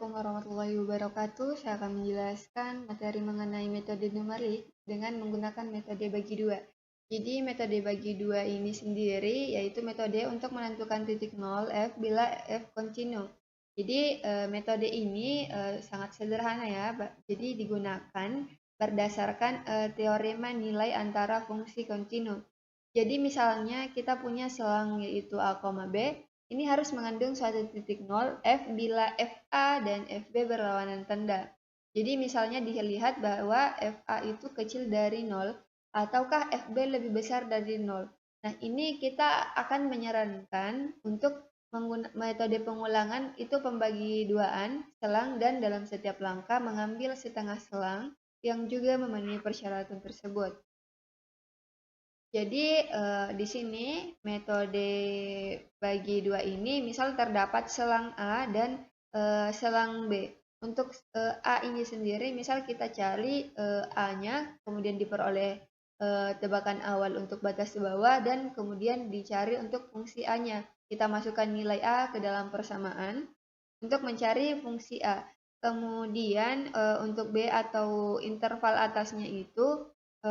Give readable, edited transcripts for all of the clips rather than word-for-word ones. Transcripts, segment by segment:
Assalamualaikum warahmatullahi wabarakatuh. Saya akan menjelaskan materi mengenai metode numerik dengan menggunakan metode bagi dua. Jadi metode bagi dua ini sendiri yaitu metode untuk menentukan titik nol F bila F kontinu. Jadi metode ini sangat sederhana ya. Jadi digunakan berdasarkan teorema nilai antara fungsi kontinu. Jadi misalnya kita punya selang yaitu A, B. Ini harus mengandung suatu titik nol F bila FA dan FB berlawanan tanda. Jadi misalnya dilihat bahwa FA itu kecil dari 0 ataukah FB lebih besar dari 0. Nah ini kita akan menyarankan untuk metode pengulangan itu pembagi duaan, selang dan dalam setiap langkah mengambil setengah selang yang juga memenuhi persyaratan tersebut. Jadi di sini metode bagi dua ini misal terdapat selang A dan selang B. Untuk A ini sendiri misal kita cari A-nya kemudian diperoleh tebakan awal untuk batas bawah dan kemudian dicari untuk fungsi A-nya. Kita masukkan nilai A ke dalam persamaan untuk mencari fungsi A. Kemudian untuk B atau interval atasnya itu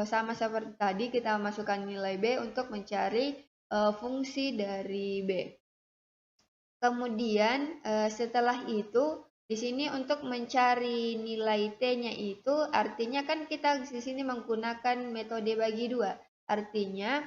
sama seperti tadi kita masukkan nilai B untuk mencari fungsi dari B. Kemudian setelah itu di sini untuk mencari nilai T-nya itu artinya kan kita di sini menggunakan metode bagi dua. Artinya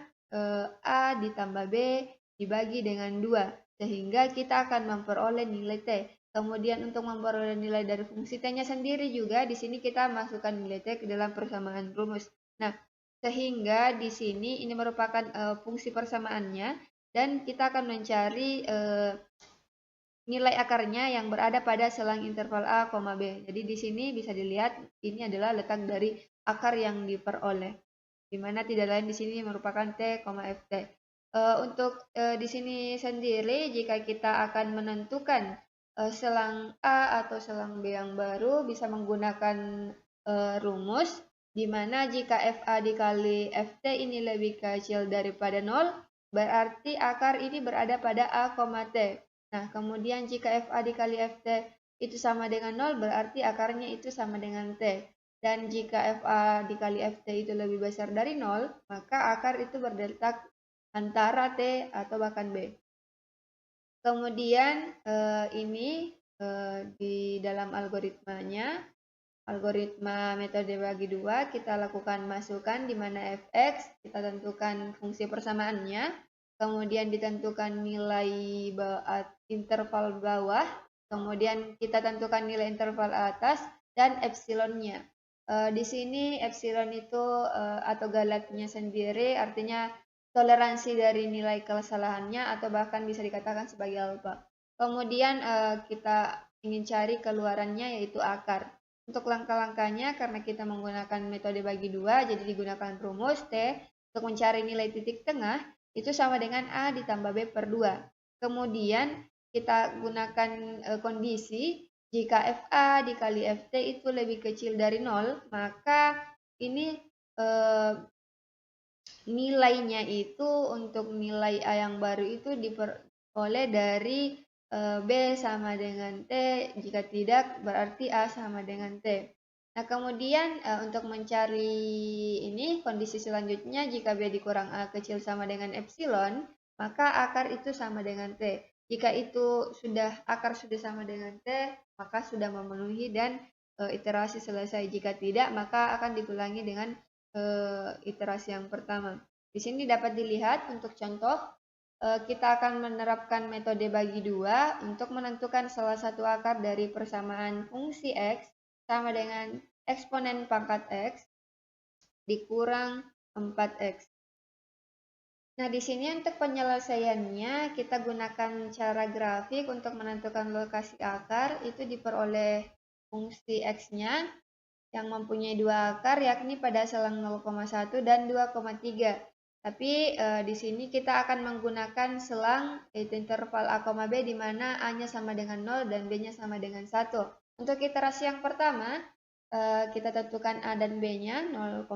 A ditambah B dibagi dengan 2 sehingga kita akan memperoleh nilai T. Kemudian untuk memperoleh nilai dari fungsi T-nya sendiri juga di sini kita masukkan nilai T ke dalam persamaan rumus. Nah, sehingga di sini ini merupakan fungsi persamaannya dan kita akan mencari nilai akarnya yang berada pada selang interval A, B. Jadi di sini bisa dilihat ini adalah letak dari akar yang diperoleh, di mana tidak lain di sini merupakan T, Ft. Untuk di sini sendiri jika kita akan menentukan selang A atau selang B yang baru bisa menggunakan rumus di mana jika Fa dikali Ft ini lebih kecil daripada 0, berarti akar ini berada pada A, T. Nah, kemudian jika Fa dikali Ft itu sama dengan 0, berarti akarnya itu sama dengan T. Dan jika Fa dikali Ft itu lebih besar dari 0, maka akar itu berletak antara T atau bahkan B. Kemudian ini di dalam algoritmanya, algoritma metode bagi dua, kita lakukan masukkan di mana fx, kita tentukan fungsi persamaannya, kemudian ditentukan nilai interval bawah, kemudian kita tentukan nilai interval atas, dan epsilonnya. Di sini epsilon itu atau galatnya sendiri artinya toleransi dari nilai kesalahannya atau bahkan bisa dikatakan sebagai alfa. Kemudian kita ingin cari keluarannya yaitu akar. Untuk langkah-langkahnya karena kita menggunakan metode bagi dua, jadi digunakan rumus T untuk mencari nilai titik tengah itu sama dengan A ditambah B per 2. Kemudian kita gunakan kondisi jika Fa dikali Ft itu lebih kecil dari 0, maka ini nilainya itu untuk nilai A yang baru itu diperoleh dari B sama dengan T, jika tidak berarti A sama dengan T. Nah kemudian untuk mencari ini kondisi selanjutnya jika B dikurang A kecil sama dengan epsilon, maka akar itu sama dengan T. Jika itu akar sudah sama dengan T, maka sudah memenuhi dan iterasi selesai. Jika tidak, maka akan diulangi dengan iterasi yang pertama. Di sini dapat dilihat untuk contoh, kita akan menerapkan metode bagi dua untuk menentukan salah satu akar dari persamaan fungsi X sama dengan eksponen pangkat X dikurang 4X. Nah, di sini untuk penyelesaiannya kita gunakan cara grafik untuk menentukan lokasi akar itu diperoleh fungsi X-nya yang mempunyai dua akar yakni pada selang 0,1 dan 2,3. Tapi di sini kita akan menggunakan selang yaitu interval A, B di mana A-nya sama dengan 0 dan B-nya sama dengan 1. Untuk iterasi yang pertama, kita tentukan A dan B-nya 0,1.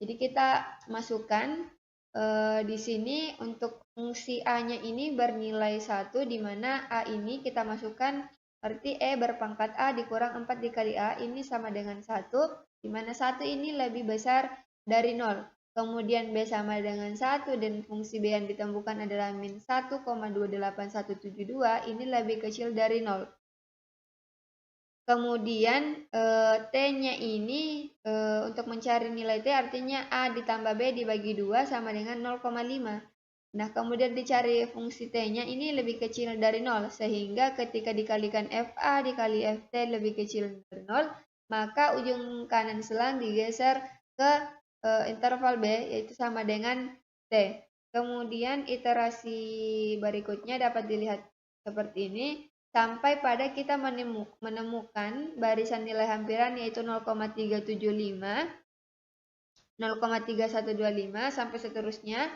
Jadi kita masukkan di sini untuk fungsi A-nya ini bernilai 1 di mana A ini kita masukkan Berarti E berpangkat A dikurang 4 dikali A ini sama dengan 1, di mana 1 ini lebih besar dari 0. Kemudian B sama dengan 1 dan fungsi B yang ditemukan adalah min 1,28172, ini lebih kecil dari 0. Kemudian T-nya ini untuk mencari nilai T artinya A ditambah B dibagi 2 sama dengan 0,5. Nah, kemudian dicari fungsi T-nya ini lebih kecil dari 0, sehingga ketika dikalikan FA dikali FT lebih kecil dari 0, maka ujung kanan selang digeser ke interval B, yaitu sama dengan T. Kemudian iterasi berikutnya dapat dilihat seperti ini, sampai pada kita menemukan barisan nilai hampiran yaitu 0,375, 0,3125 sampai seterusnya.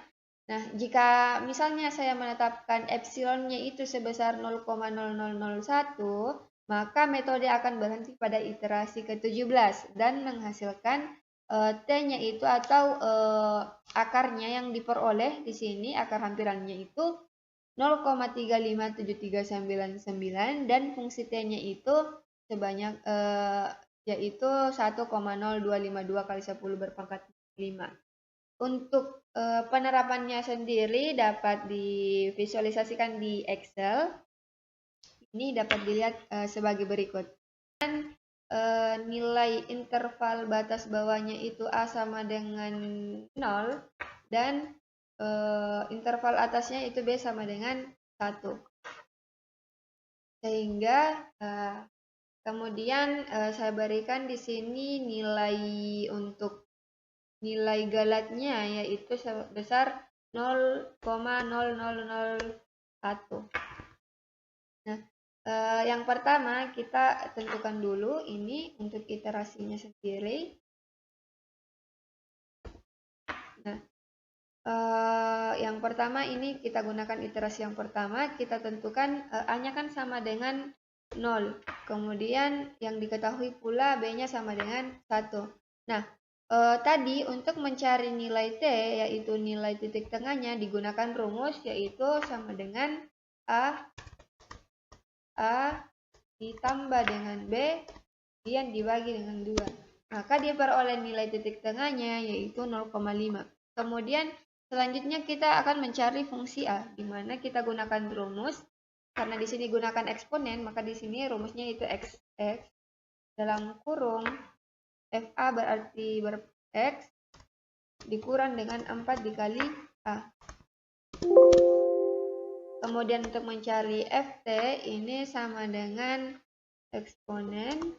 Nah, jika misalnya saya menetapkan epsilonnya itu sebesar 0,0001, maka metode akan berhenti pada iterasi ke-17 dan menghasilkan T-nya itu atau akarnya yang diperoleh di sini, akar hampirannya itu 0,357399 dan fungsi T-nya itu sebanyak yaitu 1,0252 kali 10 berpangkat 5. Untuk penerapannya sendiri dapat divisualisasikan di Excel. Ini dapat dilihat sebagai berikut. Dan nilai interval batas bawahnya itu A sama dengan 0 dan interval atasnya itu B sama dengan 1. Sehingga kemudian saya berikan di sini nilai untuk nilai galatnya yaitu sebesar 0,0001. Nah, yang pertama kita tentukan dulu ini untuk iterasinya sendiri. Nah, yang pertama ini kita gunakan iterasi yang pertama, kita tentukan A-nya kan sama dengan 0. Kemudian yang diketahui pula B-nya sama dengan 1. Nah, tadi untuk mencari nilai T, yaitu nilai titik tengahnya, digunakan rumus yaitu sama dengan A ditambah dengan B kemudian dibagi dengan 2. Maka diperoleh nilai titik tengahnya yaitu 0,5. Kemudian selanjutnya kita akan mencari fungsi A, di mana kita gunakan rumus. Karena di sini gunakan eksponen, maka di sini rumusnya itu X dalam kurung FA berarti X dikurang dengan 4 dikali A. Kemudian untuk mencari FT ini sama dengan eksponen,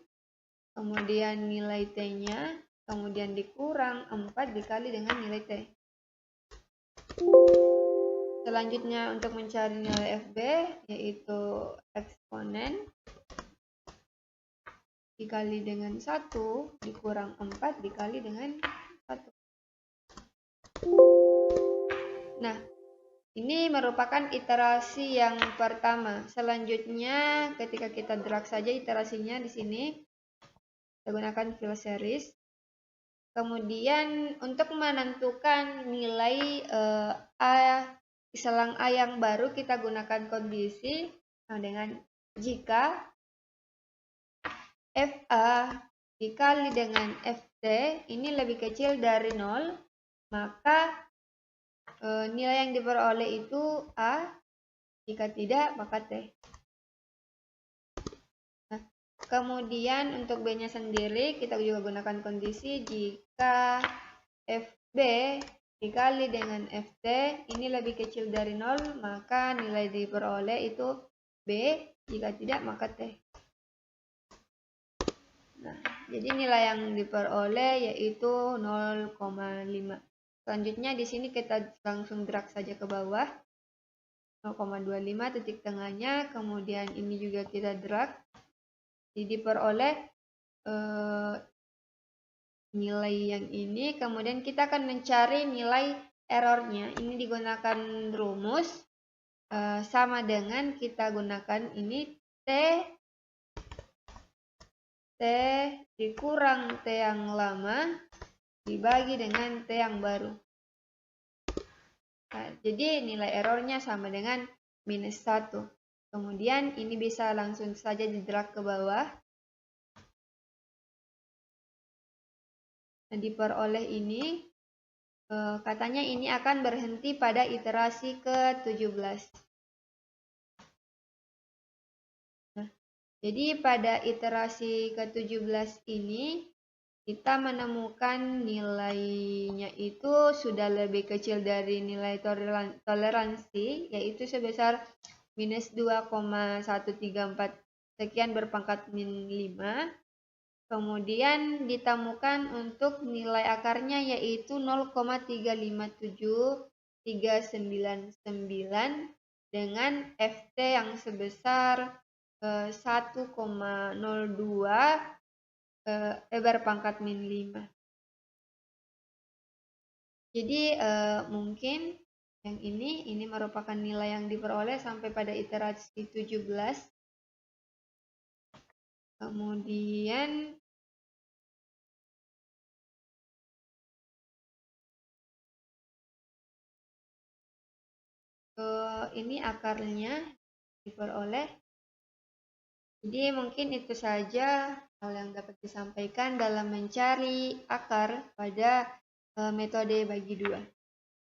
kemudian nilai T-nya, kemudian dikurang 4 dikali dengan nilai T. Selanjutnya untuk mencari nilai FB yaitu eksponen dikali dengan 1 dikurang 4 dikali dengan 1. Nah, ini merupakan iterasi yang pertama. Selanjutnya ketika kita drag saja iterasinya di sini, kita gunakan fill series. Kemudian untuk menentukan nilai selang A yang baru kita gunakan kondisi dengan jika FA dikali dengan FT ini lebih kecil dari 0, maka nilai yang diperoleh itu A, jika tidak maka T. Nah, kemudian untuk B-nya sendiri kita juga gunakan kondisi jika FB dikali dengan FT ini lebih kecil dari 0, maka nilai diperoleh itu B, jika tidak maka T. Nah, jadi nilai yang diperoleh yaitu 0,5. Selanjutnya di sini kita langsung drag saja ke bawah 0,25 titik tengahnya, kemudian ini juga kita drag. Jadi diperoleh nilai yang ini, kemudian kita akan mencari nilai errornya. Ini digunakan rumus sama dengan kita gunakan ini T dikurang T yang lama dibagi dengan T yang baru. Nah, jadi nilai errornya sama dengan minus 1. Kemudian ini bisa langsung saja di-drag ke bawah. Nah, diperoleh ini, katanya ini akan berhenti pada iterasi ke-17. Nah, jadi pada iterasi ke-17 ini, kita menemukan nilainya itu sudah lebih kecil dari nilai toleransi, yaitu sebesar minus 2,134 sekian berpangkat min 5. Kemudian ditemukan untuk nilai akarnya yaitu 0,35739 dengan FT yang sebesar 1,02 berpangkat min 5. Jadi mungkin yang ini merupakan nilai yang diperoleh sampai pada iterasi 17. Kemudian ini akarnya diperoleh. Jadi mungkin itu saja hal yang dapat disampaikan dalam mencari akar pada metode bagi dua.